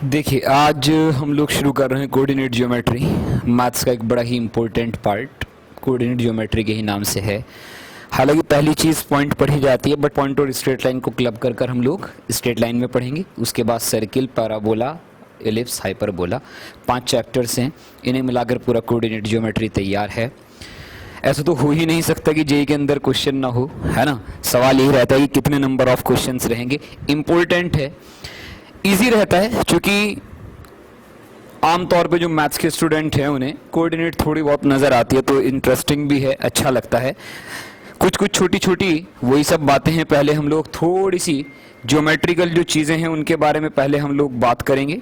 देखिए, आज हम लोग शुरू कर रहे हैं कोऑर्डिनेट ज्योमेट्री। मैथ्स का एक बड़ा ही इम्पोर्टेंट पार्ट कोऑर्डिनेट ज्योमेट्री के ही नाम से है। हालांकि पहली चीज़ पॉइंट पढ़ी जाती है, बट पॉइंट और स्ट्रेट लाइन को क्लब कर कर हम लोग स्ट्रेट लाइन में पढ़ेंगे। उसके बाद circle, parabola, ellipse, hyperbola, 5 chapters हैं। इन्हें मिलाकर पूरा कोऑर्डिनेट ज्योमेट्री तैयार है। ऐसा तो हो ही नहीं सकता कि जेईई के अंदर क्वेश्चन ना हो, है ना। सवाल यही रहता है कि कितने नंबर ऑफ क्वेश्चंस रहेंगे। इम्पोर्टेंट है, इजी रहता है, क्योंकि आमतौर पे जो मैथ्स के स्टूडेंट हैं उन्हें कोऑर्डिनेट थोड़ी बहुत नज़र आती है, तो इंटरेस्टिंग भी है, अच्छा लगता है। कुछ कुछ छोटी छोटी वही सब बातें हैं। पहले हम लोग थोड़ी सी ज्योमेट्रिकल जो चीज़ें हैं उनके बारे में पहले हम लोग बात करेंगे।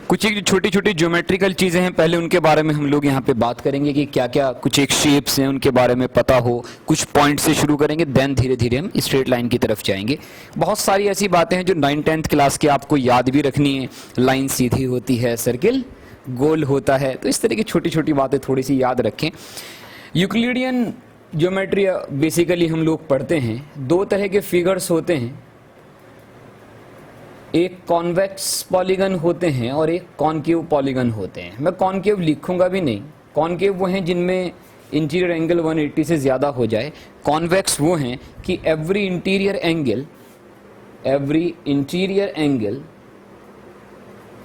कुछ एक छोटी छोटी ज्योमेट्रिकल चीज़ें हैं, पहले उनके बारे में हम लोग यहाँ पे बात करेंगे कि क्या क्या कुछ एक शेप्स हैं उनके बारे में पता हो। कुछ पॉइंट से शुरू करेंगे, देन धीरे धीरे हम स्ट्रेट लाइन की तरफ जाएंगे। बहुत सारी ऐसी बातें हैं जो 9th-10th क्लास के आपको याद भी रखनी है। लाइन सीधी होती है, सर्किल गोल होता है, तो इस तरह की छोटी छोटी बातें थोड़ी सी याद रखें। यूक्लिडियन ज्योमेट्री बेसिकली हम लोग पढ़ते हैं। 2 तरह के फिगर्स होते हैं, एक कॉन्वेक्स पॉलीगन होते हैं और एक कॉनकेव पॉलीगन होते हैं। मैं कॉनकेव लिखूंगा भी नहीं। कॉनकेव वो हैं जिनमें इंटीरियर एंगल 180 से ज़्यादा हो जाए। कॉन्वेक्स वो हैं कि every interior angle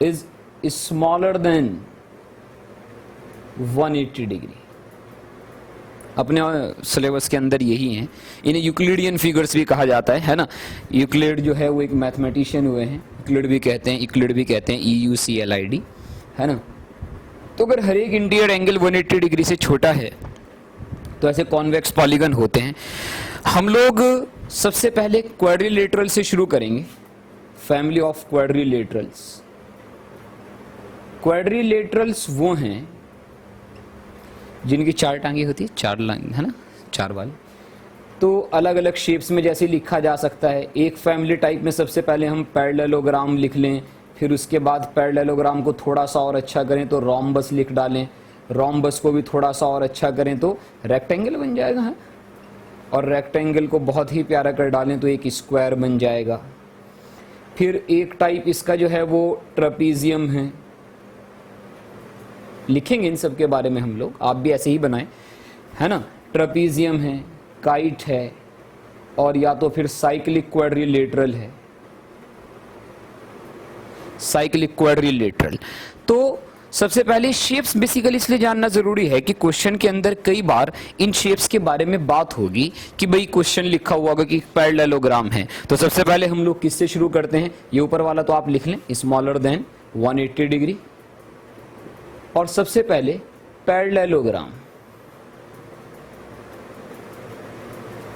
is smaller than 180 degree. अपने सिलेबस के अंदर यही हैं। इन्हें यूक्लिडियन फिगर्स भी कहा जाता है ना। यूक्लिड जो है वो एक मैथमेटिशियन हुए हैं, यूक्लिड भी कहते हैं, EUCLID, है ना। तो अगर हर एक इंटीरियर एंगल 180 डिग्री से छोटा है तो ऐसे कॉन्वेक्स पॉलीगन होते हैं। हम लोग सबसे पहले क्वाड्रिलेटरल से शुरू करेंगे, फैमिली ऑफ क्वाड्रिलेटरल्स। क्वाड्रिलेटरल्स वो हैं जिनकी 4 टांगे होती है, 4 लाइन, है ना, 4 वाली। तो अलग अलग शेप्स में जैसे लिखा जा सकता है। एक फैमिली टाइप में सबसे पहले हम पैरेललोग्राम लिख लें, फिर उसके बाद पैरेललोग्राम को थोड़ा सा और अच्छा करें तो रोम्बस लिख डालें, रोम्बस को भी थोड़ा सा और अच्छा करें तो रेक्टेंगल बन जाएगा, है। और रेक्टेंगल को बहुत ही प्यारा कर डालें तो एक स्क्वायर बन जाएगा। फिर एक टाइप इसका जो है वो ट्रेपीजियम है, लिखेंगे इन सब के बारे में हम लोग, आप भी ऐसे ही बनाएं, है ना। ट्रेपीजियम है, काइट है, और या तो फिर साइक्लिक क्वाड्रिलेटरल है। Cyclic quadrilateral. तो सबसे पहले शेप्स बेसिकली इसलिए जानना जरूरी है कि क्वेश्चन के अंदर कई बार इन शेप्स के बारे में बात होगी कि भाई क्वेश्चन लिखा हुआ होगा कि पैरेललोग्राम है। तो सबसे पहले हम लोग किससे शुरू करते हैं? ये ऊपर वाला तो आप लिख लें, स्मॉलर देन 180 डिग्री। और सबसे पहले पैरेललोग्राम।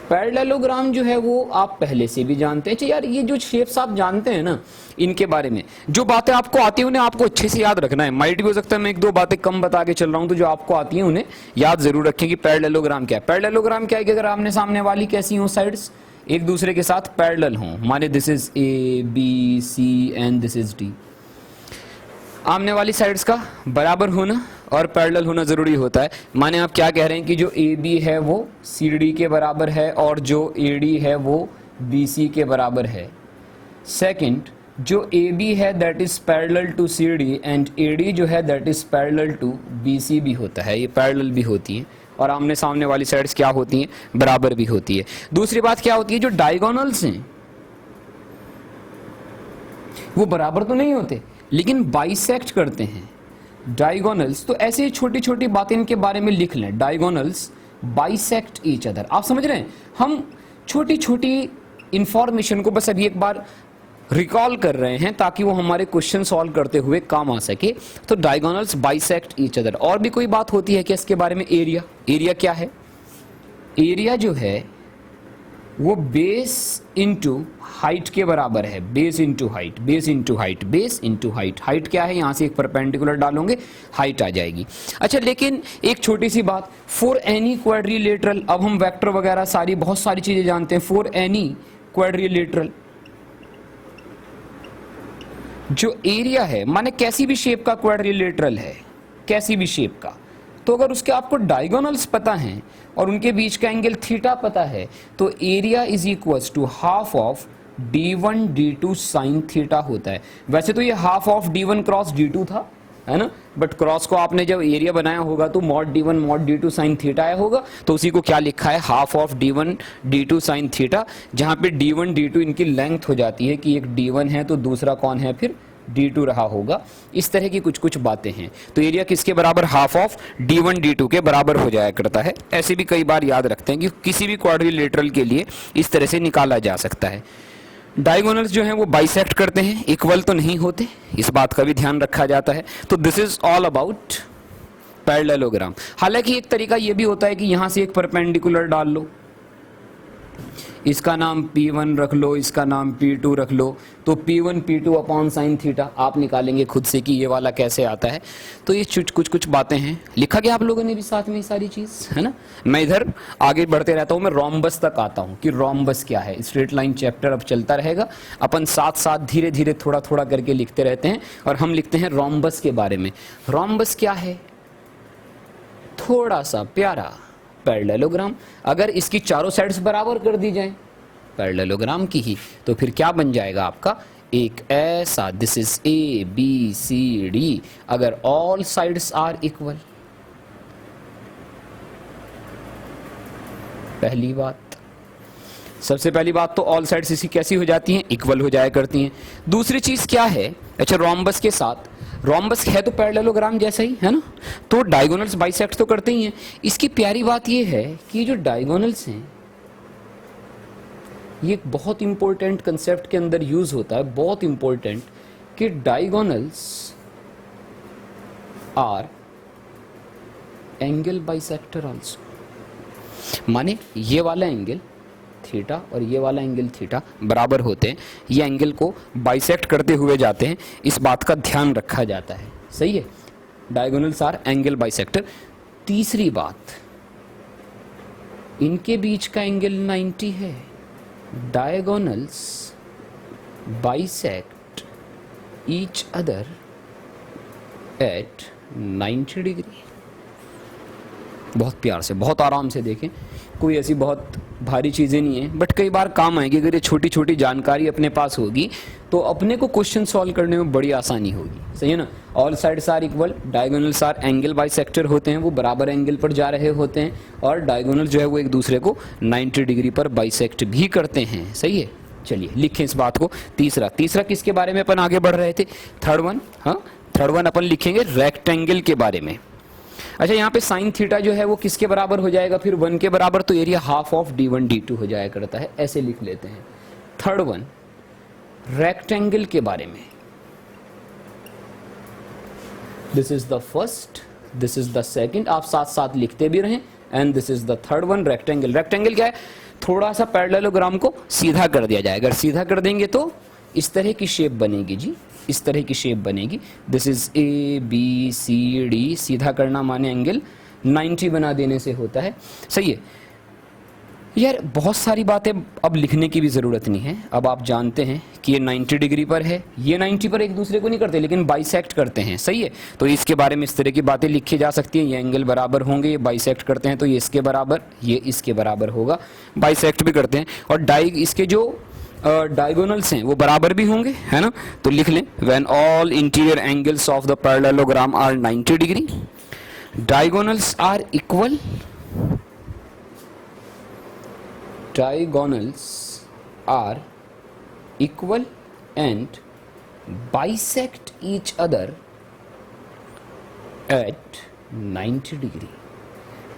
पैरेललोग्राम जो है वो आप पहले से भी जानते हैं। यार ये जो शेप्स आप जानते हैं ना, इनके बारे में जो बातें आपको आती हैं उन्हें आपको अच्छे से याद रखना है। माइट भी हो सकता है मैं 1-2 बातें कम बता के चल रहा हूं, तो जो आपको आती हैं उन्हें याद जरूर रखें कि पैरेललोग्राम क्या है। पैरेललोग्राम क्या है कि अगर आमने सामने वाली कैसी हो, साइड्स एक दूसरे के साथ पैरेलल हों, माने this is ABC and this is D। आमने वाली साइड्स का बराबर होना और पैरेलल होना जरूरी होता है। माने आप क्या कह रहे हैं कि जो AB है वो CD के बराबर है और जो AD है वो BC के बराबर है। सेकंड, जो AB है that is parallel to CD and AD जो है that is parallel to BC भी होता है। ये पैरेलल भी होती है और आमने सामने वाली साइड्स क्या होती हैं? बराबर भी होती है। दूसरी बात क्या होती है, जो डायगोनल्स हैं वो बराबर तो नहीं होते लेकिन बाइसेक्ट करते हैं। डायगोनल्स, तो ऐसे छोटी छोटी बातें इनके बारे में लिख लें। Diagonals bisect each other. आप समझ रहे हैं, हम छोटी छोटी इंफॉर्मेशन को बस अभी एक बार रिकॉल कर रहे हैं ताकि वो हमारे क्वेश्चन सॉल्व करते हुए काम आ सके। तो डायगोनल्स बाइसेक्ट ईच अदर। और भी कोई बात होती है क्या इसके बारे में? एरिया। एरिया क्या है? एरिया जो है वो बेस इनटू हाइट के बराबर है। Base into height, base into height, base into height. Height क्या है? यहां से एक परपेंडिकुलर डालोगे, हाइट आ जाएगी। अच्छा, लेकिन एक छोटी सी बात, फॉर एनी क्वाड्रिलेटरल, अब हम वेक्टर वगैरह सारी बहुत सारी चीजें जानते हैं। फॉर एनी क्वाड्रिलेटरल जो एरिया है, माने कैसी भी शेप का क्वाड्रिलेटरल है, कैसी भी शेप का, तो अगर उसके आपको डायगोनल्स पता हैं और उनके बीच का एंगल थीटा पता है तो area is equals to half of d1 d2 sine theta होता है। वैसे तो ये half of d1 cross d2 था, है ना, बट क्रॉस को आपने जब एरिया बनाया होगा तो mod d1 mod d2 sine theta आया होगा, तो उसी को क्या लिखा है, half of d1 d2 sine theta, जहां पे d1 d2 इनकी लेंथ हो जाती है कि एक d1 है तो दूसरा कौन है फिर d2 रहा होगा। इस तरह की कुछ कुछ बातें हैं। तो एरिया किसके बराबर, हाफ ऑफ d1 d2 के बराबर हो जाया करता है। ऐसे भी कई बार याद रखते हैं कि किसी भी क्वाड्रिलेटरल के लिए इस तरह से निकाला जा सकता है। डायगोनल्स जो हैं वो बाइसेक्ट करते हैं, इक्वल तो नहीं होते, इस बात का भी ध्यान रखा जाता है। तो this is all about parallelogram. हालांकि एक तरीका ये भी होता है कि यहां से एक परपेंडिकुलर डाल लो, इसका नाम P1 रख लो, इसका नाम P2 रख लो, तो P1 P2 upon sine theta आप निकालेंगे खुद से कि ये वाला कैसे आता है। तो ये कुछ बातें हैं, लिखा गया आप लोगों ने भी साथ में ये सारी चीज़, है ना। मैं इधर आगे बढ़ते रहता हूँ, मैं रोम्बस तक आता हूँ कि रोम्बस क्या है। स्ट्रेट लाइन चैप्टर अब चलता रहेगा, अपन साथ साथ धीरे धीरे थोड़ा थोड़ा करके लिखते रहते हैं, और हम लिखते हैं रोम्बस के बारे में। रोम्बस क्या है, थोड़ा सा प्यारा पैरेललोग्राम। अगर इसकी चारों साइड्स बराबर कर दी जाए पैरेललोग्राम की ही, तो फिर क्या बन जाएगा आपका, एक ऐसा, this is A B C D, अगर ऑल साइड्स आर इक्वल। पहली बात, सबसे पहली बात तो ऑल साइड्स इसी कैसी हो जाती हैं, इक्वल हो जाया करती हैं। दूसरी चीज क्या है, अच्छा रोम्बस के साथ, रोम्बस है तो पैरेललोग्राम जैसा ही है ना, तो डायगोनल्स बाइसेक्ट तो करते ही हैं। इसकी प्यारी बात यह है कि जो डायगोनल्स हैं, ये एक बहुत इंपॉर्टेंट कंसेप्ट के अंदर यूज होता है, बहुत इंपॉर्टेंट, कि diagonals are angle bisector also. माने ये वाला एंगल थीटा और ये वाला एंगल थीटा बराबर होते हैं, ये एंगल को बाइसेक्ट करते हुए जाते हैं, इस बात का ध्यान रखा जाता है। सही है, डायगोनल्स आर एंगल बाइसेक्टर। तीसरी बात, इनके बीच का एंगल 90 है। Diagonals bisect each other at 90 degree. बहुत प्यार से, बहुत आराम से देखें, कोई ऐसी बहुत भारी चीज़ें नहीं है, बट कई बार काम आएगी। अगर ये छोटी छोटी जानकारी अपने पास होगी तो अपने को क्वेश्चन सॉल्व करने में बड़ी आसानी होगी। सही है ना। All sides are equal, diagonals are angle bisector होते हैं, वो बराबर एंगल पर जा रहे होते हैं, और डायगोनल जो है वो एक दूसरे को 90 डिग्री पर बाइसेक्ट भी करते हैं। सही है, चलिए लिखें इस बात को। तीसरा किसके बारे में अपन आगे बढ़ रहे थे, थर्ड वन। हाँ, थर्ड वन अपन लिखेंगे रेक्टेंगल के बारे में। अच्छा, यहाँ पे साइन थीटा जो है वो किसके बराबर हो जाएगा, फिर 1 के बराबर, तो area half of d1 d2 हो जाया करता है, ऐसे लिख लेते हैं। थर्ड वन रेक्टेंगल के बारे में, this is the first, this is the second, आप साथ साथ लिखते भी रहें, and this is the third one rectangle. Rectangle क्या है, थोड़ा सा पैरेललोग्राम को सीधा कर दिया जाए। अगर सीधा कर देंगे तो इस तरह की शेप बनेगी जी, इस तरह की शेप बनेगी। This is A B C D, सीधा करना माने एंगल 90 बना देने से होता है। सही है यार, बहुत सारी बातें अब लिखने की भी ज़रूरत नहीं है। अब आप जानते हैं कि ये 90 डिग्री पर है, ये 90 पर एक दूसरे को नहीं करते लेकिन बाइसेक्ट करते हैं। सही है, तो इसके बारे में इस तरह की बातें लिखी जा सकती हैं। ये एंगल बराबर होंगे, ये बाइसेक्ट करते हैं तो ये इसके बराबर, ये इसके बराबर होगा, बाइसेक्ट भी करते हैं। और इसके जो डायगोनल्स हैं वो बराबर भी होंगे, है ना। तो लिख लें, when all interior angles of the parallelogram are 90 degree, diagonals are equal, diagonals are equal and bisect each other at 90 degree.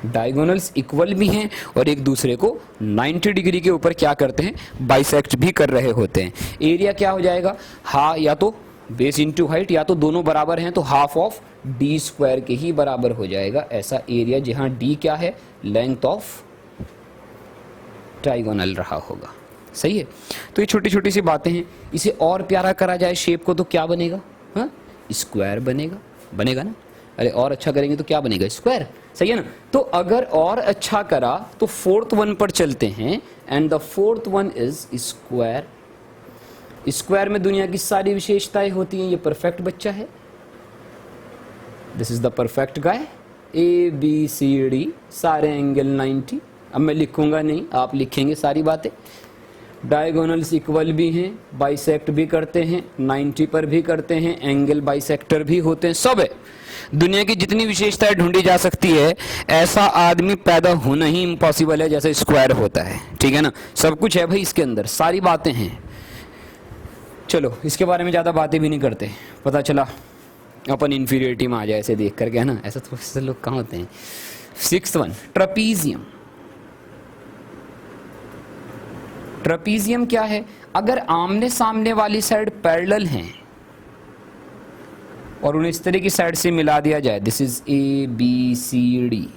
Diagonals equal भी हैं और एक दूसरे को 90 डिग्री के ऊपर क्या करते हैं, बाइसेक्ट भी कर रहे होते हैं। एरिया क्या हो जाएगा, या तो बेस इंटू हाइट, या तो दोनों बराबर हैं तो हाफ ऑफ डी स्क्वायर के ही बराबर हो जाएगा ऐसा एरिया, जहां डी क्या है, लेंथ ऑफ ट्राइगोनल रहा होगा। सही है, तो ये छोटी छोटी सी बातें हैं। इसे और प्यारा करा जाए शेप को तो क्या बनेगा, हाँ स्क्वायर बनेगा, बनेगा ना। अरे और अच्छा करेंगे तो क्या बनेगा, स्क्वायर। सही है ना। तो अगर और अच्छा करा तो फोर्थ वन पर चलते हैं, and the fourth one is square. Square में दुनिया की सारी विशेषताएं होती हैं। ये परफेक्ट बच्चा है, this is the perfect guy, A B C D, सारे एंगल 90। अब मैं लिखूंगा नहीं, आप लिखेंगे सारी बातें। डायगोनल्स इक्वल भी हैं, बाइसेक्ट भी करते हैं, 90 पर भी करते हैं, एंगल बाइसेक्टर भी होते हैं, सब है। दुनिया की जितनी विशेषताएं ढूंढी जा सकती है, ऐसा आदमी पैदा होना ही इम्पॉसिबल है जैसे स्क्वायर होता है, ठीक है ना। सब कुछ है भाई इसके अंदर, सारी बातें हैं। चलो इसके बारे में ज़्यादा बातें भी नहीं करते, पता चला अपन इन्फीरियरिटी में आ जाए ऐसे देख करके, है ना। ऐसा तो लोग कहाँ होते हैं। 6th one, trapezium. ट्रपीजियम क्या है? अगर आमने सामने वाली साइड पैरेलल हैं और उन्हें इस तरह की साइड से मिला दिया जाए, this is A B C D,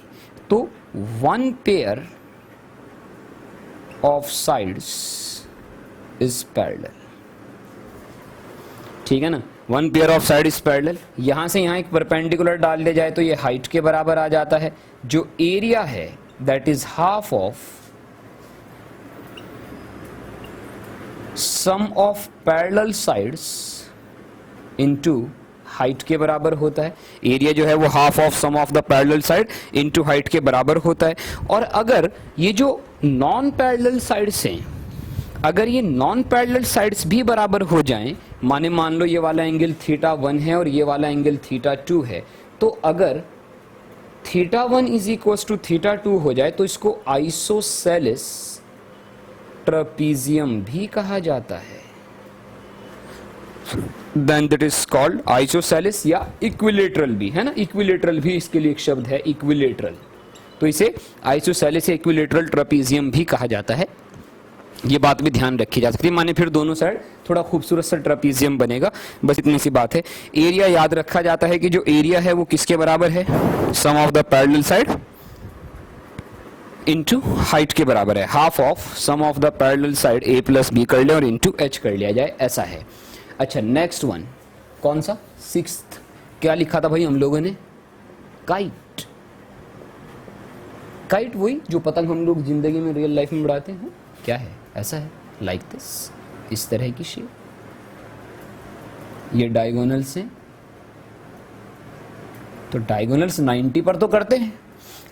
तो one pair of sides is parallel, ठीक है ना। One pair of side is parallel. यहां से यहां एक परपेंडिकुलर डाल दिया जाए तो ये हाइट के बराबर आ जाता है। जो एरिया है that is half of sum of parallel sides into height के बराबर होता है। एरिया जो है वो half of sum of the parallel side into height के बराबर होता है। और अगर ये जो नॉन पैरेलल साइड्स हैं, अगर ये नॉन पैरेलल साइड्स भी बराबर हो जाएं, माने मान लो ये वाला एंगल θ1 है और ये वाला एंगल θ2 है, तो अगर θ1 इज इक्वल टू θ2 हो जाए तो इसको आइसोसेलेस ट्रपीजियम भी कहा जाता है। Then that is called isosceles या इक्विलेटरल भी, है ना। इक्विलेटरल भी इसके लिए एक शब्द है, इक्विलेटरल। तो इसे आइसोसेलेस या इक्विलेटरल ट्रपीजियम भी कहा जाता है। ये बात भी ध्यान रखी जा सकती है, माने फिर दोनों साइड थोड़ा खूबसूरत सा ट्रपीजियम बनेगा। बस इतनी सी बात है। एरिया याद रखा जाता है कि जो एरिया है वो किसके बराबर है? Sum of the parallel side into height के बराबर है। Half of sum of the parallel side a plus B कर ले और इनटू h कर लिया जाए, ऐसा है। अच्छा नेक्स्ट वन कौन सा? 6th। क्या लिखा था भाई हम लोगों ने? काइट। काइट वही जो पतंग हम लोग जिंदगी में रियल लाइफ में उड़ाते हैं। क्या है? ऐसा है, लाइक दिस, इस तरह की शेप। ये डायगोनल्स हैं, तो डायगोनल्स 90 पर तो करते हैं,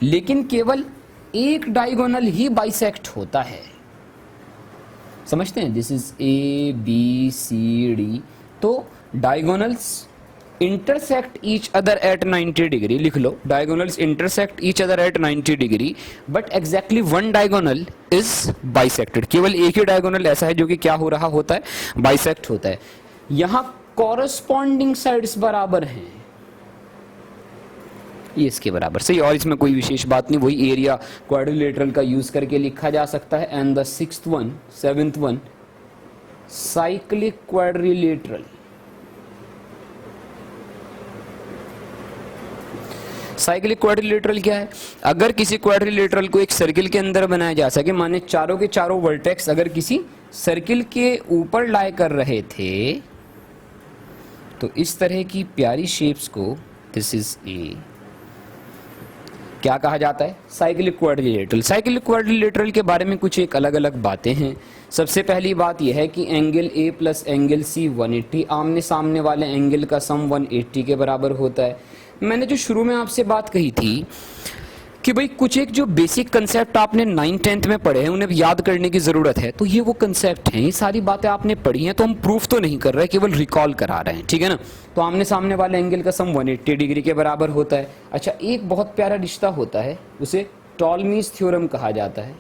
लेकिन केवल एक डायगोनल ही बाइसेक्ट होता है। समझते हैं? This is A B C D, तो diagonals intersect each other at 90 degree. लिख लो, diagonals intersect each other at 90 degree, but exactly one diagonal is bisected. केवल एक ही डायगोनल ऐसा है जो कि क्या हो रहा होता है? बाइसेक्ट होता है। यहां कॉरस्पॉन्डिंग साइड्स बराबर हैं, ये इसके बराबर सही। और इसमें कोई विशेष बात नहीं, वही एरिया क्वाड्रिलेटरल का यूज करके लिखा जा सकता है। And the 6th one, 7th one, cyclic quadrilateral. Cyclic quadrilateral क्या है? अगर किसी क्वाड्रिलेटरल को एक सर्किल के अंदर बनाया जा सके, माने चारों के चारों वर्टेक्स अगर किसी सर्किल के ऊपर लाए कर रहे थे, तो इस तरह की प्यारी शेप्स को, दिस इज ए, क्या कहा जाता है? Cyclic quadrilateral. साइक्लिक क्वाड्रिलेटरल के बारे में कुछ एक अलग अलग बातें हैं। सबसे पहली बात यह है कि angle A plus angle C 180, आमने सामने वाले एंगल का सम 180 के बराबर होता है। मैंने जो शुरू में आपसे बात कही थी कि भाई कुछ एक जो बेसिक कंसेप्ट आपने 9th 10th में पढ़े हैं उन्हें याद करने की जरूरत है, तो ये वो कंसेप्ट हैं। ये सारी बातें आपने पढ़ी हैं, तो हम प्रूफ तो नहीं कर रहे, केवल रिकॉल करा रहे हैं, ठीक है ना। तो आमने सामने वाले एंगल का सम 180 डिग्री के बराबर होता है। अच्छा, एक बहुत प्यारा रिश्ता होता है, उसे टॉलमीज थ्योरम कहा जाता है।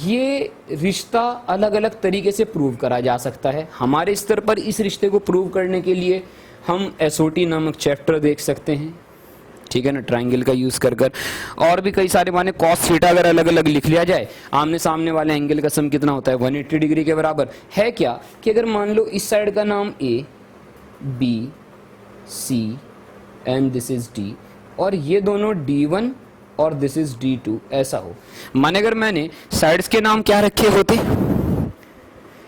ये रिश्ता अलग अलग तरीके से प्रूव करा जा सकता है। हमारे स्तर पर इस रिश्ते को प्रूव करने के लिए हम एसओटी नामक चैप्टर देख सकते हैं, ठीक है ना, ट्रायंगल का यूज कर कर। और भी कई सारे माने कॉस थीटा अगर अलग अलग लिख लिया जाए, आमने सामने वाले एंगल का सम कितना होता है? 180 डिग्री के बराबर है। क्या कि अगर मान लो इस साइड का नाम A, B, C and this is D, और ये दोनों D1 और दिस इज D2 ऐसा हो, माने अगर मैंने साइड्स के नाम क्या रखे होते?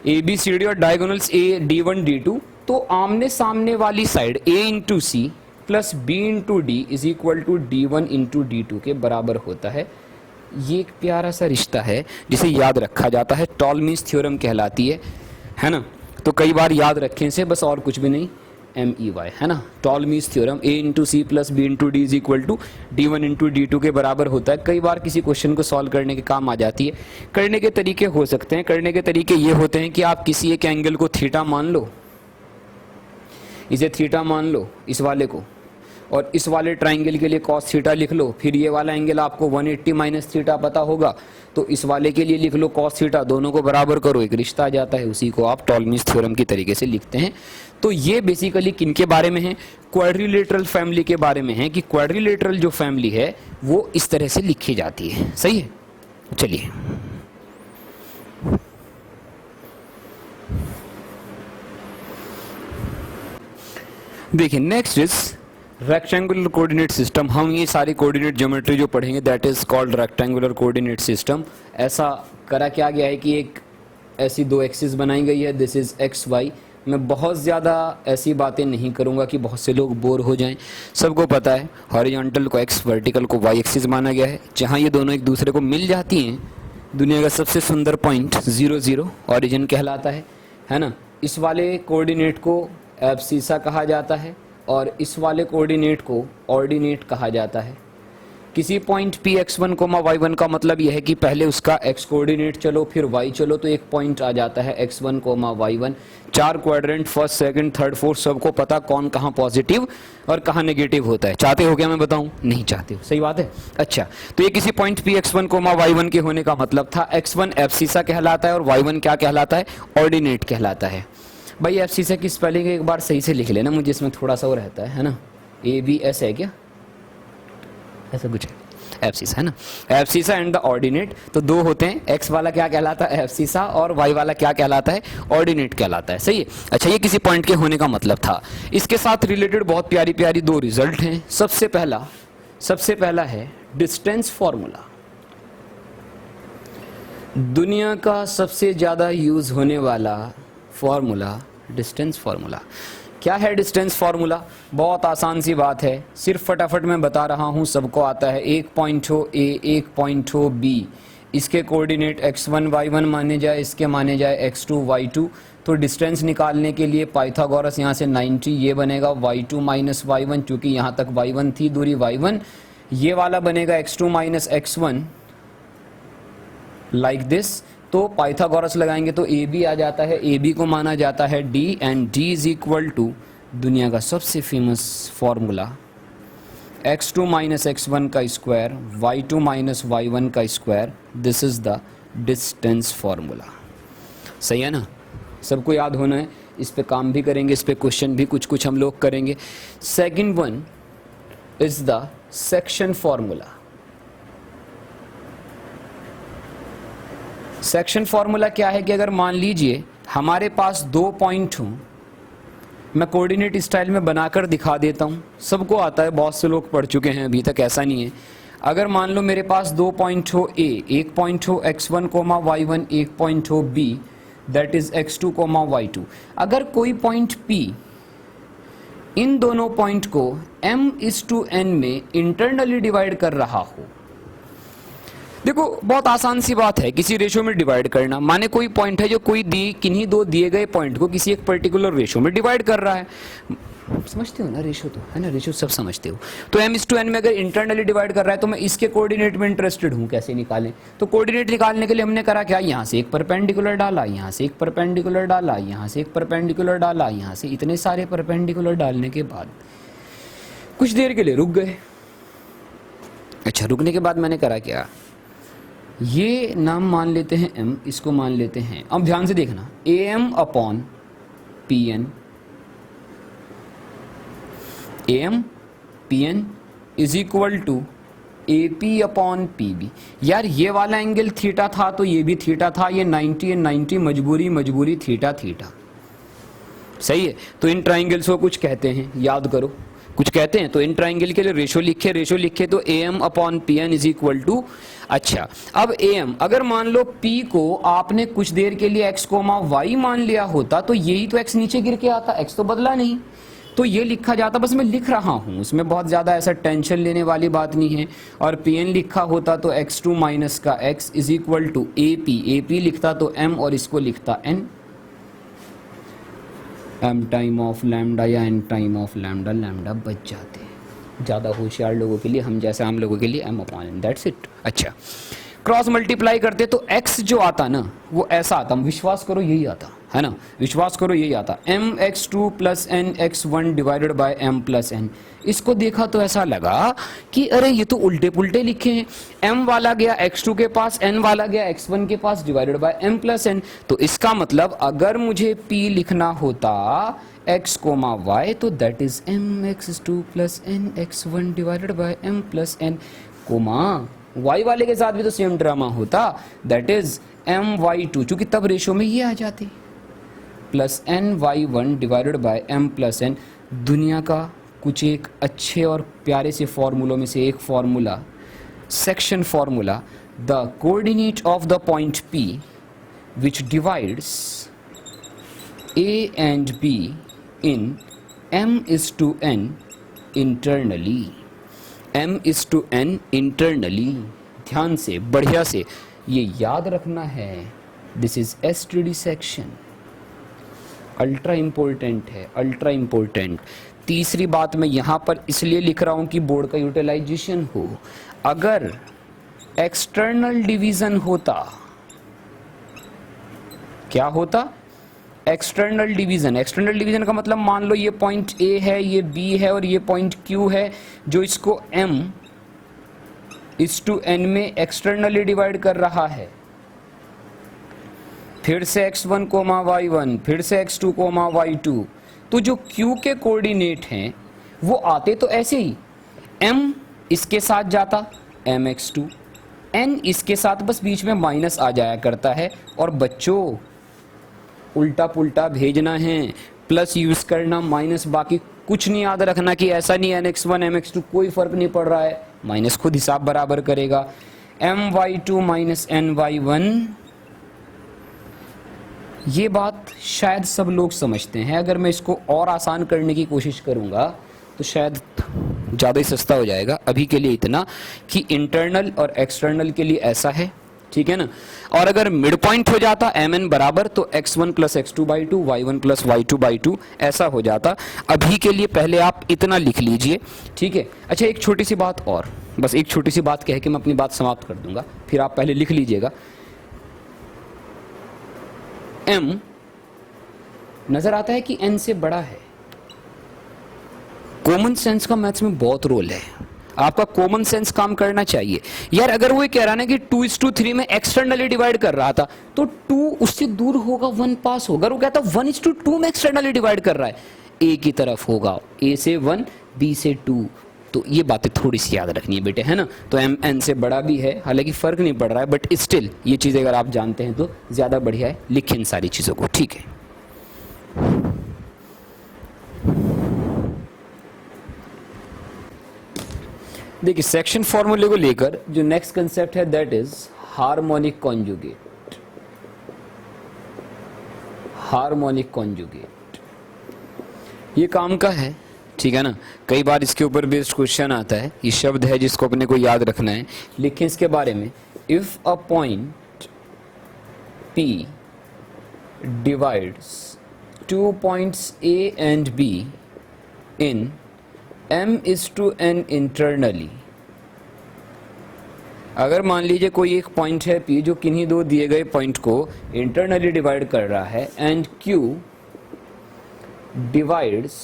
ए बी सी डी और डायगोनल्स ए D1 D2, तो आमने सामने वाली side a into C plus B into D is equal to D1 into D2 के बराबर होता है। ये एक प्यारा सा रिश्ता है जिसे याद रखा जाता है, टॉलमीज थ्योरम कहलाती है ना। तो कई बार याद रखें इसे, बस और कुछ भी नहीं। एम ई वाई, है ना, Ptolemy's theorem, A into C plus B into D is equal to D one into D two के बराबर होता है। कई बार किसी क्वेश्चन को सॉल्व करने के काम आ जाती है। करने के तरीके हो सकते हैं, करने के तरीके ये होते हैं कि आप किसी एक एंगल को थीटा मान लो, इसे थीटा मान लो इस वाले को, और इस वाले ट्राइंगल के लिए कॉस थीटा लिख लो। फिर ये वाला एंगल आपको 180 माइनस थीटा पता होगा, तो इस वाले के लिए लिख लो कॉस थीटा, दोनों को बराबर करो, एक रिश्ता आ जाता है, उसी को आप टॉलमीज थ्योरम की तरीके से लिखते हैं। तो ये बेसिकली किनके बारे में है? क्वाड्रिलेटरल फैमिली के बारे में है, कि क्वाड्रिलेटरल जो फैमिली है वो इस तरह से लिखी जाती है। सही है, चलिए देखिए, next is rectangular coordinate system. हम ये सारी कोऑर्डिनेट ज्योमेट्री जो पढ़ेंगे that is called rectangular coordinate system. ऐसा करा क्या गया है कि एक ऐसी दो एक्सिस बनाई गई है, दिस इज एक्स वाई। मैं बहुत ज़्यादा ऐसी बातें नहीं करूंगा कि बहुत से लोग बोर हो जाएं। सबको पता है हॉरिजॉन्टल को एक्स, वर्टिकल को वाई एक्सिस माना गया है। जहाँ ये दोनों एक दूसरे को मिल जाती हैं, दुनिया का सबसे सुंदर पॉइंट 0 0 ऑरिजिन कहलाता है ना। इस वाले कोऑर्डिनेट को एब्सिसा कहा जाता है और इस वाले कोऑर्डिनेट को ऑर्डिनेट कहा जाता है। किसी पॉइंट पी x1, y1 का मतलब यह है कि पहले उसका x कोऑर्डिनेट चलो फिर y चलो, तो एक पॉइंट आ जाता है x1, y1। 4 quadrant, first, second, third, fourth, सबको पता कौन कहाँ पॉजिटिव और कहाँ नेगेटिव होता है। चाहते हो क्या मैं बताऊं? नहीं चाहते हो, सही बात है। अच्छा, तो ये किसी पॉइंट पी x1, y1 के होने का मतलब था। x1 एब्सिसा कहलाता है और y1 क्या कहलाता है? ऑर्डिनेट कहलाता है। भाई एब्सिसा की स्पेलिंग एक बार सही से लिख लेना, मुझे इसमें थोड़ा सा वो रहता है ना। ABS है क्या? ऐसा कुछ है, एब्सिसा है ना। एब्सिसा एंड द ऑर्डिनेट, तो दो होते हैं। एक्स वाला क्या कहलाता है? एब्सिसा, और वाई वाला क्या कहलाता है? ऑर्डिनेट कहलाता है। सही है। अच्छा, ये किसी पॉइंट के होने का मतलब था। इसके साथ रिलेटेड बहुत प्यारी प्यारी दो रिजल्ट हैं। सबसे पहला है डिस्टेंस फॉर्मूला। दुनिया का सबसे ज्यादा यूज होने वाला फॉर्मूला डिस्टेंस फॉर्मूला। क्या है डिस्टेंस फॉर्मूला? बहुत आसान सी बात है, सिर्फ फटाफट मैं बता रहा हूं, सबको आता है। एक पॉइंट हो A, एक पॉइंट हो B, इसके कोऑर्डिनेट x1 y1 माने जाए, इसके माने जाए x2 y2। तो डिस्टेंस निकालने के लिए पाइथागोरस यहाँ से 90, ये बनेगा y2 माइनस y1, चूंकि यहाँ तक y1 थी दूरी y1। ये वाला बनेगा x2 minus x1 like this. तो पाइथागोरस लगाएंगे तो ए बी आ जाता है, ए बी को माना जाता है D, and D is equal to दुनिया का सबसे famous formula x2 minus x1 का स्क्वायर, y2 माइनस y1 का square. This is the distance formula. सही है ना, सबको याद होना है। इस पे काम भी करेंगे, इस पे क्वेश्चन भी कुछ कुछ हम लोग करेंगे। Second one is the section formula. Section formula क्या है कि अगर मान लीजिए हमारे पास दो पॉइंट हो, मैं कोऑर्डिनेट स्टाइल में बनाकर दिखा देता हूं, सबको आता है, बहुत से लोग पढ़ चुके हैं, अभी तक ऐसा नहीं है। अगर मान लो मेरे पास दो पॉइंट हो A, एक पॉइंट हो x1, y1, एक पॉइंट हो B, that is x2, y2। अगर कोई पॉइंट P इन दोनों पॉइंट को m/n में इंटरनली डिवाइड कर रहा हो, देखो बहुत आसान सी बात है किसी रेशो में डिवाइड करना। माने कोई पॉइंट है जो किन्हीं दो दिए गए पॉइंट को किसी एक पर्टिकुलर रेशो में डिवाइड कर रहा है। समझते हो ना रेशो, तो है ना, रेशो सब समझते हो। तो m/n में अगर इंटरनली डिवाइड कर रहा है तो मैं इसके कोऑर्डिनेट में इंटरेस्टेड हूं, कैसे निकालें? तो कोऑर्डिनेट निकालने के लिए हमने करा क्या, यहाँ से एक परपेंडिकुलर डाला, यहाँ से एक परपेंडिकुलर डाला, यहाँ से एक परपेंडिकुलर डाला, यहाँ से इतने सारे परपेंडिकुलर डालने के बाद कुछ देर के लिए रुक गए। अच्छा, रुकने के बाद मैंने करा क्या, ये नाम मान लेते हैं m, इसको मान लेते हैं। अब ध्यान से देखना, am upon pn, am pn is equal to ap upon pb। यार ये वाला एंगल थीटा था तो ये भी थीटा था, ये 90 90 मजबूरी थीटा थीटा। सही है। तो इन ट्राइंगल्स को कुछ कहते हैं, याद करो, कुछ कहते हैं। तो इन ट्राइंगल के लिए रेशो लिखे तो am upon pn is equal to. अच्छा, अब am अगर मान लो p को आपने कुछ देर के लिए x, y मान लिया होता तो यही तो x नीचे गिर के आता, x तो बदला नहीं, तो ये लिखा जाता। बस मैं लिख रहा हूं, उसमें बहुत ज्यादा ऐसा टेंशन लेने वाली बात नहीं है। और pn लिखा होता तो x2 माइनस का x is equal to ap लिखता तो m और इसको लिखता n। m time of lambda या n time of lambda, lambda बच जाते हैं। ज़्यादा होशियार लोगों के लिए, हम जैसे आम लोगों के लिए m upon n, that's it. अच्छा, क्रॉस मल्टीप्लाई करते तो x जो आता ना वो ऐसा आता, विश्वास करो यही आता है ना, विश्वास करो यही आता, mx2 plus N x1 divided by m plus n। इसको देखा तो ऐसा लगा कि अरे ये तो उल्टे पुल्टे लिखे हैं, m वाला गया x2 के पास, n वाला गया x1 के पास, divided by m plus n। तो इसका मतलब अगर मुझे p लिखना होता x कोमा y तो that is mx2 plus N x1 divided by m plus n, comma y वाले के साथ भी तो सेम ड्रामा होता, दैट इज my2, चूंकि तब रेशो में ये आ जाती, plus ny1 divided by m plus n। दुनिया का कुछ एक अच्छे और प्यारे से फॉर्मूलों में से एक formula, section formula, the coordinate of the point p which divides a and b in m is to n internally, m is to n internally। ध्यान से, बढ़िया से ये याद रखना है, this is STD section, ultra important है, ultra important. तीसरी बात मैं यहां पर इसलिए लिख रहा हूं कि बोर्ड का यूटिलाइजेशन हो। अगर एक्सटर्नल डिवीजन होता, क्या होता, एक्सटर्नल डिवीजन। एक्सटर्नल डिवीजन का मतलब मान लो ये पॉइंट A है, ये B है और ये पॉइंट Q है, जो इसको M इस टू N में एक्सटर्नली डिवाइड कर रहा है, फिर से x1 कोमा y1, फिर से x2 कोमा y2। तो जो Q के कोऑर्डिनेट हैं वो आते तो ऐसे ही, M इसके साथ जाता mx2, N इसके साथ बस बीच में माइनस आ जाया करता है, और बच्चों उल्टा पुल्टा भेजना है, प्लस यूज करना, माइनस, बाकी कुछ नहीं याद रखना कि ऐसा नहीं nx1 mx2 कोई फर्क नहीं पड़ रहा है, माइनस खुद हिसाब बराबर करेगा, my2 माइनस ny1। ये बात शायद सब लोग समझते हैं, अगर मैं इसको और आसान करने की कोशिश करूंगा तो शायद ज़्यादा ही सस्ता हो जाएगा। अभी के लिए इतना कि इंटरनल और एक्सटर्नल के लिए ऐसा है, ठीक है ना, और अगर मिड पॉइंट हो जाता mn बराबर तो x1 plus x2 by 2, y1 plus y2 by 2 ऐसा हो जाता। अभी के लिए पहले आप इतना लिख लीजिए, ठीक है। अच्छा, एक छोटी सी बात और, बस एक छोटी सी बात कह के मैं अपनी बात समाप्त कर दूंगा, फिर आप पहले लिख लीजिएगा। m नजर आता है कि n से बड़ा है, कॉमन सेंस का मैथ्स में बहुत रोल है, आपका कॉमन सेंस काम करना चाहिए यार। अगर वो ये कह रहा है ना कि 2:3 में एक्सटर्नली डिवाइड कर रहा था तो 2 उससे दूर होगा, 1 पास होगा, वो कहता 1:2 में एक्सटर्नली डिवाइड कर रहा है, a की तरफ होगा, a से 1 b से 2। तो ये बातें थोड़ी सी याद रखनी है बेटे, है ना। तो m n से बड़ा भी है, हालांकि फर्क नहीं पड़ रहा है, बट स्टिल ये चीजें अगर आप जानते हैं तो ज्यादा बढ़िया है, लिखें इन सारी चीजों को, ठीक है। देखिए, सेक्शन फॉर्मूले को लेकर जो नेक्स्ट कंसेप्ट है that is harmonic conjugate. Harmonic conjugate ये काम का है, ठीक है ना। कई बार इसके ऊपर बेस्ड क्वेश्चन आता है, ये शब्द है जिसको अपने को याद रखना है, लिखें इसके बारे में। If a point P divides 2 points A and B in m:n internally. अगर मान लीजिए कोई एक पॉइंट है P जो किन्हीं दो दिए गए पॉइंट को इंटरनली डिवाइड कर रहा है, and Q divides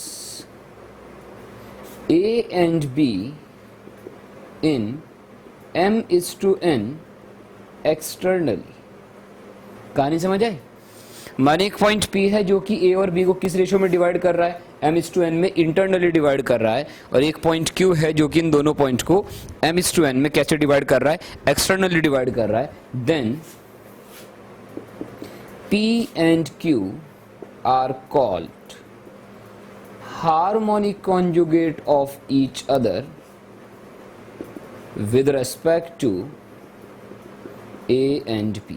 A and B in m:n externally. कहानी समझ आए? माने एक पॉइंट P है जो कि A और B को किस रेशो में डिवाइड कर रहा है, m:n में इंटरनली डिवाइड कर रहा है, और एक पॉइंट Q है जो कि इन दोनों पॉइंट को m:n में कैसे डिवाइड कर रहा है, एक्सटर्नली डिवाइड कर रहा है। Then P and Q are called harmonic conjugate of each other with respect to A and B।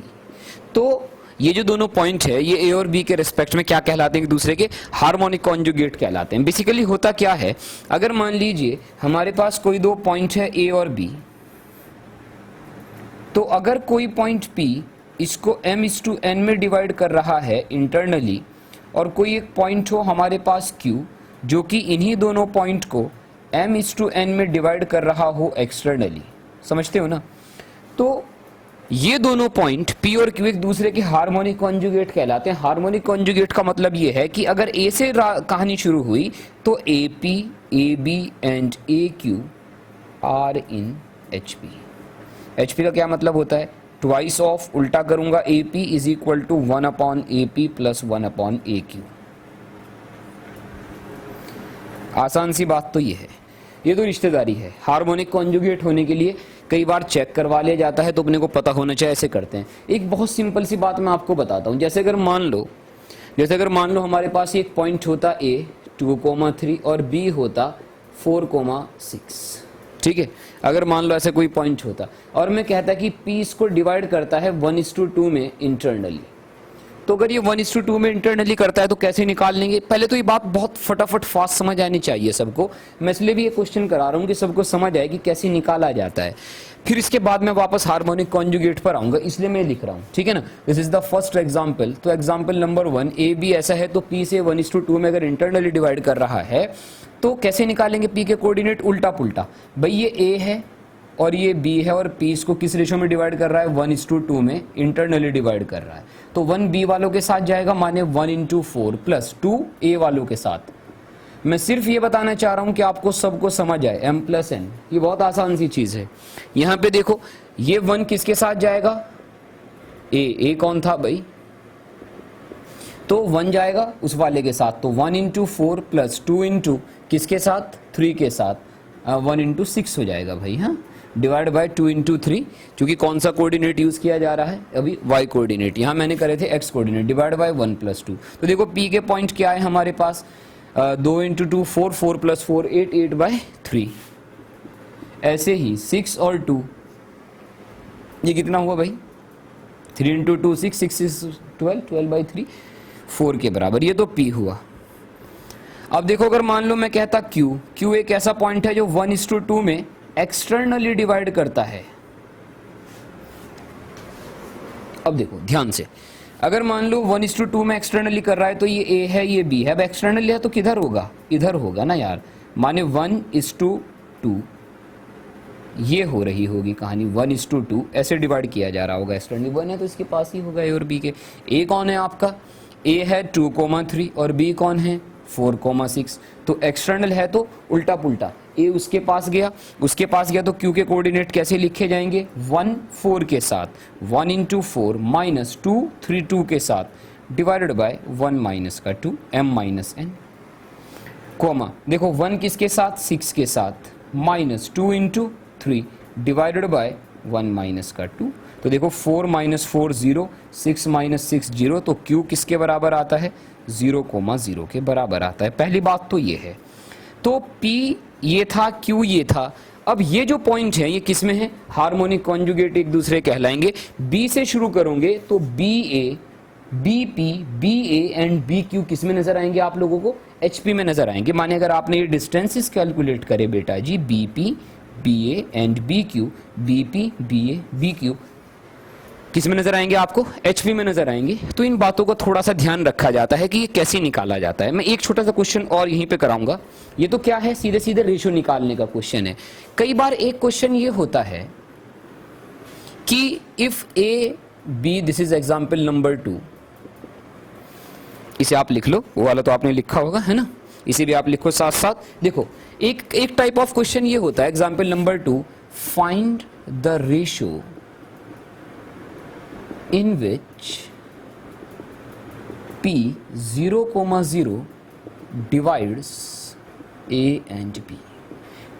तो ये जो दोनों पॉइंट है ये A और B के रिस्पेक्ट में क्या कहलाते हैं, एक दूसरे के हार्मोनिक कॉन्जुगेट कहलाते हैं। बेसिकली होता क्या है, अगर मान लीजिए हमारे पास कोई दो पॉइंट है A और B, तो अगर कोई पॉइंट P इसको m:n में डिवाइड कर रहा है इंटरनली, और कोई एक पॉइंट हो हमारे पास Q जो कि इन्हीं दोनों पॉइंट को m/n में डिवाइड कर रहा हो एक्सटर्नली, समझते हो ना। तो ये दोनों पॉइंट P और Q एक दूसरे के हार्मोनिक कॉन्जुगेट कहलाते हैं। हार्मोनिक कॉन्जुगेट का मतलब ये है कि अगर A से कहानी शुरू हुई तो AP, AB and AQ are in HP। HP का क्या मतलब होता है, ट्वाइस ऑफ, उल्टा करूंगा, AP is equal to 1/AP plus 1/AQ। आसान सी बात तो ये है, ये तो रिश्तेदारी है। हार्मोनिक कॉन्जुगेट होने के लिए कई बार चेक करवा लिया जाता है तो अपने को पता होना चाहिए, ऐसे करते हैं। एक बहुत सिंपल सी बात मैं आपको बताता हूँ। जैसे अगर मान लो हमारे पास एक पॉइंट होता A 2,3 और B होता 4,6, ठीक है। अगर मान लो ऐसे कोई पॉइंट होता और मैं कहता कि P इसको डिवाइड करता है 1:2 में इंटरनली, तो अगर ये 1:2 में इंटरनली करता है तो कैसे निकाल लेंगे। पहले तो ये बात बहुत फटाफट फास्ट समझ आनी चाहिए सबको, मैं इसलिए भी ये क्वेश्चन करा रहा हूँ कि सबको समझ आए कि कैसे निकाला जाता है। फिर इसके बाद मैं वापस हार्मोनिक कॉन्जुगेट पर आऊंगा, इसलिए मैं लिख रहा हूँ, ठीक है ना। This is the first example. तो एग्जाम्पल नंबर 1, ए बी ऐसा है तो P से 1:2 में अगर इंटरनली डिवाइड कर रहा है तो कैसे निकालेंगे P के कोऑर्डिनेट, उल्टा पुल्टा। भाई ये A है और ये B है और P इसको किस रेशो में डिवाइड कर रहा है, 1:2 में इंटरनली डिवाइड कर रहा है। तो 1 B वालों के साथ जाएगा, माने 1/4 प्लस 2 A वालों के साथ। मैं सिर्फ ये बताना चाह रहा हूं कि आपको सबको समझ आए, m+n, ये बहुत आसान सी चीज है। यहां पे देखो ये 1 किसके साथ जाएगा, A कौन था भाई, तो 1 जाएगा उस वाले के साथ, तो 1/4 प्लस 2 किसके साथ, 3 के साथ, 1/6 हो जाएगा भाई, हाँ, डिवाइड बाय 2/3, क्योंकि कौन सा कोऑर्डिनेट यूज किया जा रहा है अभी, y कोऑर्डिनेट, यहां मैंने करे थे x कोऑर्डिनेट, डिवाइड बाय 1 + 2। तो देखो P के पॉइंट क्या है हमारे पास, 2 × 2 4, 4 + 4 8, 8/3। ऐसे ही 6 और 2, ये कितना हुआ भाई, 3 × 2 6, 6 is 12, 12/3, 4 के बराबर। ये तो P हुआ। अब देखो अगर मान लो मैं कहता Q एक ऐसा पॉइंट है जो 1:2 में एक्सटर्नली डिवाइड करता है। अब देखो ध्यान से, अगर मान लो 1:2 में एक्सटर्नली कर रहा है तो ये A है ये B है। अब एक्सटर्नली है तो किधर होगा, इधर होगा ना यार, माने 1:2 ये हो रही होगी कहानी, 1:2 ऐसे डिवाइड किया जा रहा होगा। एक्सटर्नली 1 है तो इसके पास ही होगा A और B के। A कौन है आपका, A है 2,3 और B कौन है 4,6। तो एक्सटर्नल है तो उल्टा पुल्टा, A उसके पास गया तो Q के कोऑर्डिनेट कैसे लिखे जाएंगे, 1 4 के साथ, 1/4 माइनस 2 3 2 के साथ, डिवाइडेड बाय 1 माइनस का 2 m-n, कोमा देखो 1 किसके साथ, 6 के साथ, माइनस 2 × 3 डिवाइडेड बाय 1 माइनस का 2। तो देखो 4 - 4 0, 6 - 6 0, तो Q किसके बराबर आता है, 0,0 के बराबर आता है। पहली बात तो ये है। तो P ये था, Q ये था। अब ये जो पॉइंट है ये किस में है, हार्मोनिक कॉन्जुगेट एक दूसरे कहलाएंगे। B से शुरू करोगे तो BA, BP, BA and BQ किस में नजर आएंगे आप लोगों को, HP में नजर आएंगे। माने अगर आपने ये डिस्टेंसेस कैलकुलेट करे बेटा जी, BP, BA and BQ, BP, BA, BQ किस में नजर आएंगे आपको, HP में नजर आएंगे। तो इन बातों का थोड़ा सा ध्यान रखा जाता है कि ये कैसे निकाला जाता है। मैं एक छोटा सा क्वेश्चन और यहीं पे कराऊंगा। ये तो क्या है, सीधे सीधे रेशो निकालने का क्वेश्चन है। कई बार एक क्वेश्चन ये होता है कि if A B, this is example number 2, इसे आप लिख लो, वो वाला तो आपने लिखा होगा है ना, इसे भी आप लिखो साथ साथ। देखो एक टाइप ऑफ क्वेश्चन ये होता है, example number 2, find the ratio in which P 0,0 divides A and B।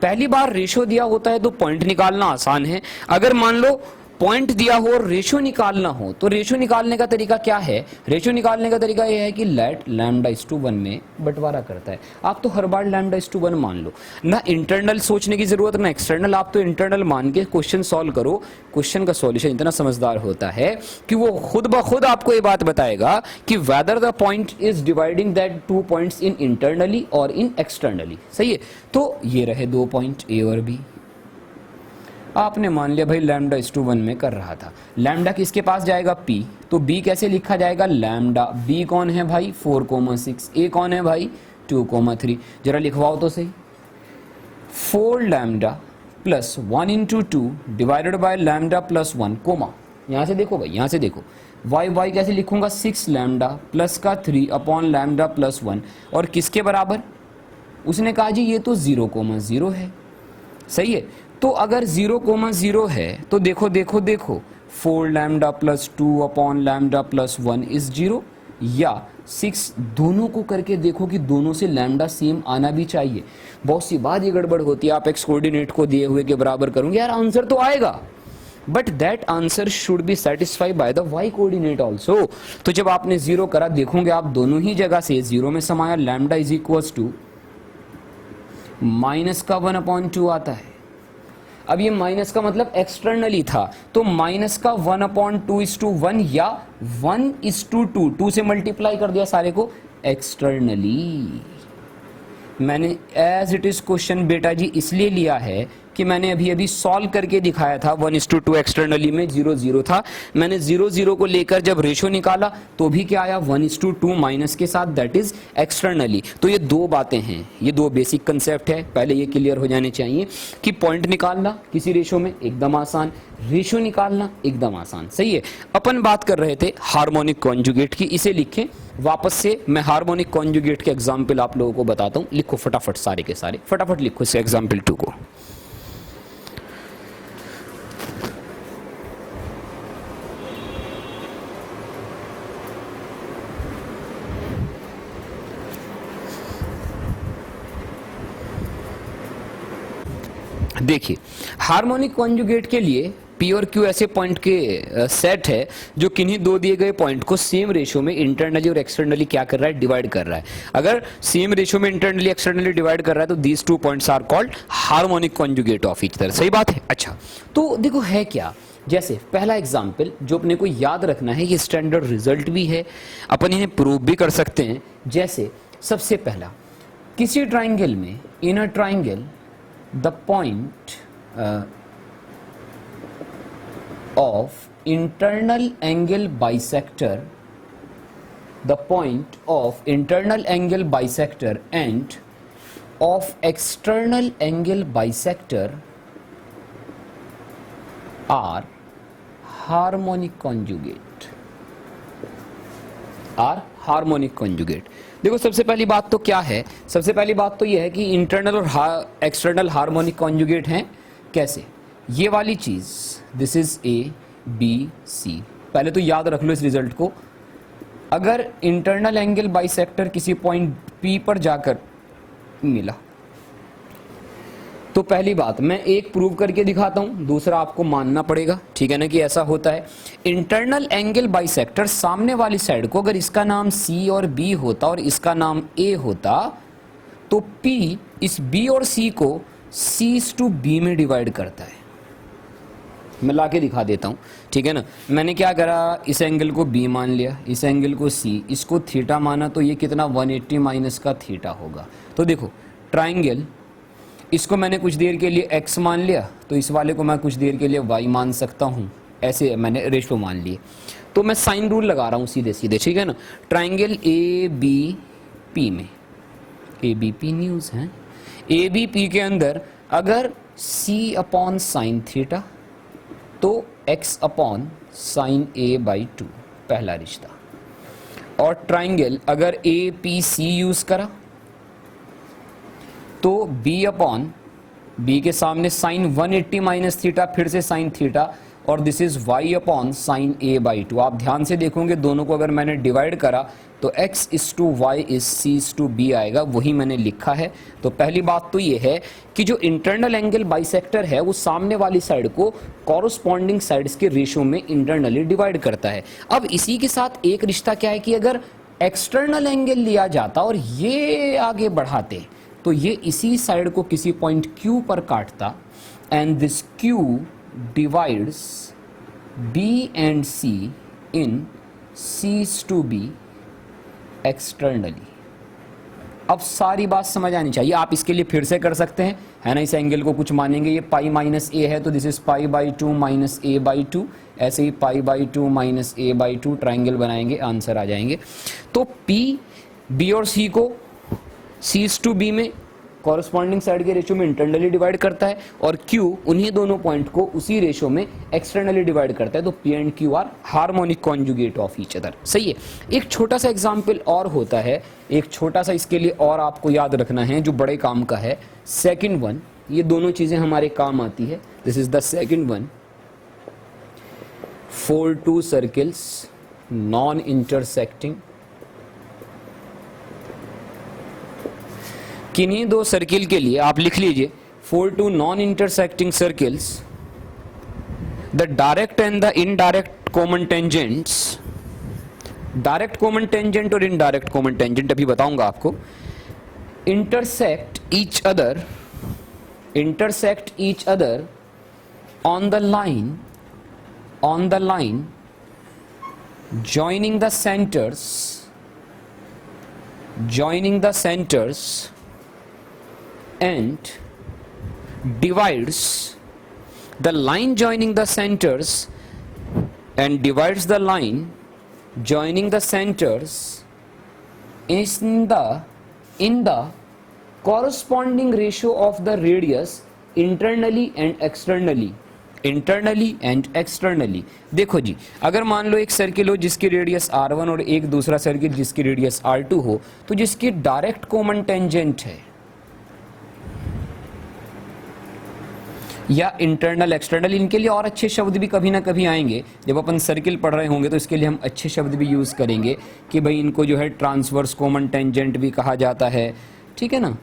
पहली बार रेशो दिया होता है तो पॉइंट निकालना आसान है। अगर मान लो पॉइंट दिया हो और रेशो निकालना हो तो रेशो निकालने का तरीका क्या है, रेशो निकालने का तरीका यह है कि लेट λ/1 में बंटवारा करता है। आप तो हर बार λ/1 मान लो ना, इंटरनल सोचने की जरूरत ना एक्सटर्नल, आप तो इंटरनल मान के क्वेश्चन सॉल्व करो। क्वेश्चन का सॉल्यूशन इतना समझदार होता है कि वो खुद ब खुद आपको ये बात बताएगा कि whether the point is dividing that 2 points in internally और इन एक्सटर्नली। सही है, तो ये रहे 2 पॉइंट A और B। आपने मान लिया भाई लैम्डा इस टू 1 में कर रहा था, लैम्डा किसके पास जाएगा p, तो b कैसे लिखा जाएगा लैम्डा, b कौन है भाई 4,6, a कौन है भाई 2,3, जरा लिखवाओ तो सही, 4 lambda plus 1 into 2 divided by lambda plus 1 comma, यहाँ से देखो भाई, यहाँ से देखो y कैसे लिखूंगा 6 लैम्डा प्लस का 3 अपॉन लैम्डा प्लस 1, और किसके बराबर, उसने कहा जी ये तो 0,0 है, सही है। तो अगर 0,0 है तो देखो देखो देखो 4 lambda plus 2 upon lambda plus 1 is 0, या 6, दोनों को करके देखो कि दोनों से लैम्डा सेम आना भी चाहिए। बहुत सी बात ये गड़बड़ होती है, आप एक्स कोऑर्डिनेट को दिए हुए के बराबर करोगे यार आंसर तो आएगा, but that answer should be satisfied by the Y coordinate also. तो जब आपने 0 करा देखोगे आप दोनों ही जगह से 0 में समाया, lambda is equals to minus का 1/2 आता है। अब ये माइनस का मतलब एक्सटर्नली था, तो माइनस का 1/2:1 या 1:2, 2 से मल्टीप्लाई कर दिया सारे को एक्सटर्नली। मैंने एज इट इज क्वेश्चन बेटा जी इसलिए लिया है कि मैंने अभी अभी सॉल्व करके दिखाया था 1:2 एक्सटर्नली में 0,0 था, मैंने 0,0 को लेकर जब रेशो निकाला तो भी क्या आया 1:2 माइनस के साथ, दैट इज एक्सटर्नली। तो ये दो बातें हैं, ये दो बेसिक कंसेप्ट है, पहले ये क्लियर हो जाने चाहिए कि पॉइंट निकालना किसी रेशो में एकदम आसान, रेशो निकालना एकदम आसान, सही है। अपन बात कर रहे थे हार्मोनिक कॉन्जुगेट की, इसे लिखें वापस से, मैं हार्मोनिक कॉन्जुगेट के एग्जाम्पल आप लोगों को बताता हूं, लिखो फटाफट सारे के सारे, फटाफट लिखो इस एग्जाम्पल 2 को। देखिए हार्मोनिक कॉन्जुगेट के लिए P और Q ऐसे पॉइंट के सेट है जो किन्हीं दो दिए गए पॉइंट को सेम रेशियो में इंटरनली और एक्सटर्नली क्या कर रहा है, डिवाइड कर रहा है। अगर सेम रेशियो में इंटरनली एक्सटर्नली डिवाइड कर रहा है तो these two points are called harmonic conjugate of each other, सही बात है। अच्छा तो देखो है क्या, जैसे पहला एग्जाम्पल जो अपने को याद रखना है, ये स्टैंडर्ड रिजल्ट भी है, अपन इन्हें प्रूव भी कर सकते हैं। जैसे सबसे पहला, किसी ट्राइंगल में, in a triangle the point of internal angle bisector, the point of internal angle bisector and of external angle bisector are harmonic conjugate, are harmonic conjugate। देखो सबसे पहली बात तो क्या है, सबसे पहली बात तो यह है कि इंटरनल और एक्सटर्नल हार्मोनिक कॉन्जुगेट हैं। कैसे, ये वाली चीज दिस इज ABC, पहले तो याद रख लो इस रिजल्ट को। अगर इंटरनल एंगल बाइसेक्टर किसी पॉइंट P पर जाकर मिला तो पहली बात मैं एक प्रूव करके दिखाता हूं, दूसरा आपको मानना पड़ेगा, ठीक है ना, कि ऐसा होता है। इंटरनल एंगल बाइसेक्टर सामने वाली साइड को अगर इसका नाम C और B होता और इसका नाम A होता तो P इस B और C को C/B में डिवाइड करता है। मैं लाके दिखा देता हूं, ठीक है ना। मैंने क्या करा, इस एंगल को B मान लिया, इस एंगल को C, इसको थीटा माना, तो ये कितना 180 माइनस का थीटा होगा। तो देखो ट्राइंगल, इसको मैंने कुछ देर के लिए x मान लिया तो इस वाले को मैं कुछ देर के लिए y मान सकता हूँ, ऐसे मैंने रेशो मान लिए। तो मैं साइन रूल लगा रहा हूँ सीधे सीधे, ठीक है ना। ट्राइंगल ABP में, ABP न्यूज़ है, ABP के अंदर अगर C अपॉन साइन थीटा तो x अपॉन साइन A/2, पहला रिश्ता। और ट्राइंगल अगर APC यूज करा तो B अपॉन B के सामने साइन 180 माइनस थीटा, फिर से साइन थीटा, और this is y upon sine A/2। आप ध्यान से देखोगे दोनों को अगर मैंने डिवाइड करा तो x/y इज C/B आएगा, वही मैंने लिखा है। तो पहली बात तो ये है कि जो इंटरनल एंगल बाइसेक्टर है वो सामने वाली साइड को कॉरस्पॉन्डिंग साइड्स के रेशियो में इंटरनली डिवाइड करता है। अब इसी के साथ एक रिश्ता क्या है कि अगर एक्सटर्नल एंगल लिया जाता और ये आगे बढ़ाते तो ये इसी साइड को किसी पॉइंट Q पर काटता, and this Q divides B and C in C/B externally. अब सारी बात समझ आनी चाहिए। आप इसके लिए फिर से कर सकते हैं, है ना, इस एंगल को कुछ मानेंगे, ये पाई माइनस ए है तो this is pi by two minus A by two, ऐसे ही pi by two minus A by two, triangle बनाएंगे, आंसर आ जाएंगे। तो पी बी और सी को सी टू बी में कॉरस्पॉन्डिंग साइड के रेशियो में इंटरनली डिवाइड करता है और Q उन्हीं दोनों पॉइंट को उसी रेशियो में एक्सटर्नली डिवाइड करता है। तो P and Q are harmonic conjugate of each other. सही है। एक छोटा सा एग्जांपल और होता है, एक छोटा सा इसके लिए और आपको याद रखना है जो बड़े काम का है। सेकंड वन, ये दोनों चीजें हमारे काम आती है। This is the second one. For two circles non intersecting, किन्हीं दो सर्किल के लिए आप लिख लीजिए, for two non intersecting circles, the direct and the indirect common tangents, direct common tangent और इनडायरेक्ट कॉमन टेंजेंट अभी बताऊंगा आपको, intersect each other on the line joining the centers and divides the line joining the centers and divides the line joining the centers in the corresponding ratio of the radius internally and externally। देखो जी, अगर मान लो एक circle हो जिसकी radius r1 और एक दूसरा circle जिसकी रेडियस r2 हो, तो जिसकी डायरेक्ट कॉमन टेंजेंट है या इंटरनल एक्सटर्नल, इनके लिए और अच्छे शब्द भी कभी ना कभी आएंगे। जब अपन सर्किल पढ़ रहे होंगे तो इसके लिए हम अच्छे शब्द भी यूज करेंगे कि भाई इनको जो है ट्रांसवर्स कॉमन टेंजेंट भी कहा जाता है, ठीक है ना।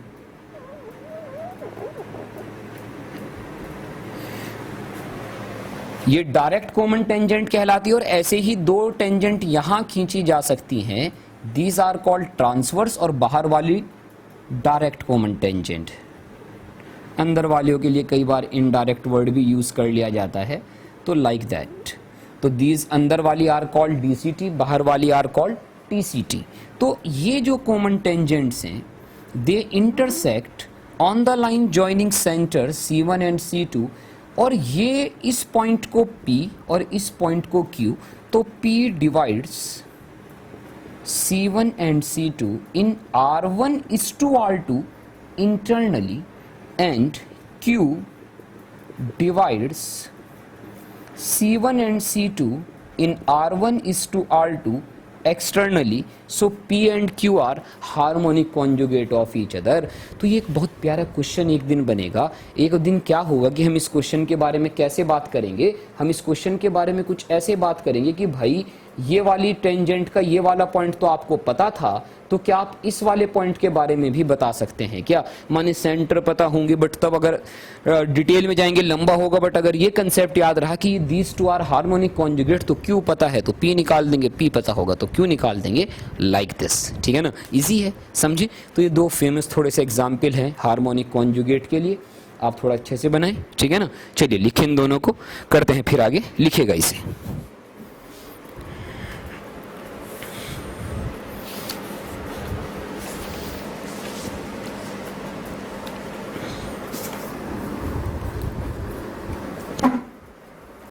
ये डायरेक्ट कॉमन टेंजेंट कहलाती है और ऐसे ही दो टेंजेंट यहां खींची जा सकती हैं, दीज आर कॉल्ड ट्रांसवर्स, और बाहर वाली डायरेक्ट कॉमन टेंजेंट। अंदर वालों के लिए कई बार इनडायरेक्ट वर्ड भी यूज कर लिया जाता है, तो लाइक दैट। तो दीज अंदर वाली आर कॉल्ड डीसीटी, बाहर वाली आर कॉल्ड टीसीटी। तो ये जो कॉमन टेंजेंट्स हैं, they intersect on the line joining centre C1 and C2, और ये इस पॉइंट को P और इस पॉइंट को Q, तो P divides C1 and C2 in R1:R2 internally and Q divides C1 and C2 in R1:R2 externally, so P and Q are harmonic conjugate of each other। तो ये एक बहुत प्यारा क्वेश्चन एक दिन बनेगा। एक दिन क्या होगा कि हम इस क्वेश्चन के बारे में कैसे बात करेंगे, हम इस क्वेश्चन के बारे में कुछ ऐसे बात करेंगे कि भाई ये वाली टेंजेंट का ये वाला पॉइंट तो आपको पता था, तो क्या आप इस वाले पॉइंट के बारे में भी बता सकते हैं क्या। माने सेंटर पता होंगे बट तब अगर डिटेल में जाएंगे लंबा होगा, बट अगर ये कंसेप्ट याद रहा कि these two are harmonic conjugate, तो क्यू पता है तो पी निकाल देंगे, पी पता होगा तो क्यू निकाल देंगे, लाइक दिस। ठीक है ना, इजी है, समझे। तो ये दो फेमस थोड़े से एग्जाम्पल हैं हार्मोनिक कॉन्जुगेट के लिए, आप थोड़ा अच्छे से बनाएं, ठीक है ना। चलिए लिखें इन दोनों को, करते हैं फिर आगे, लिखेगा इसे।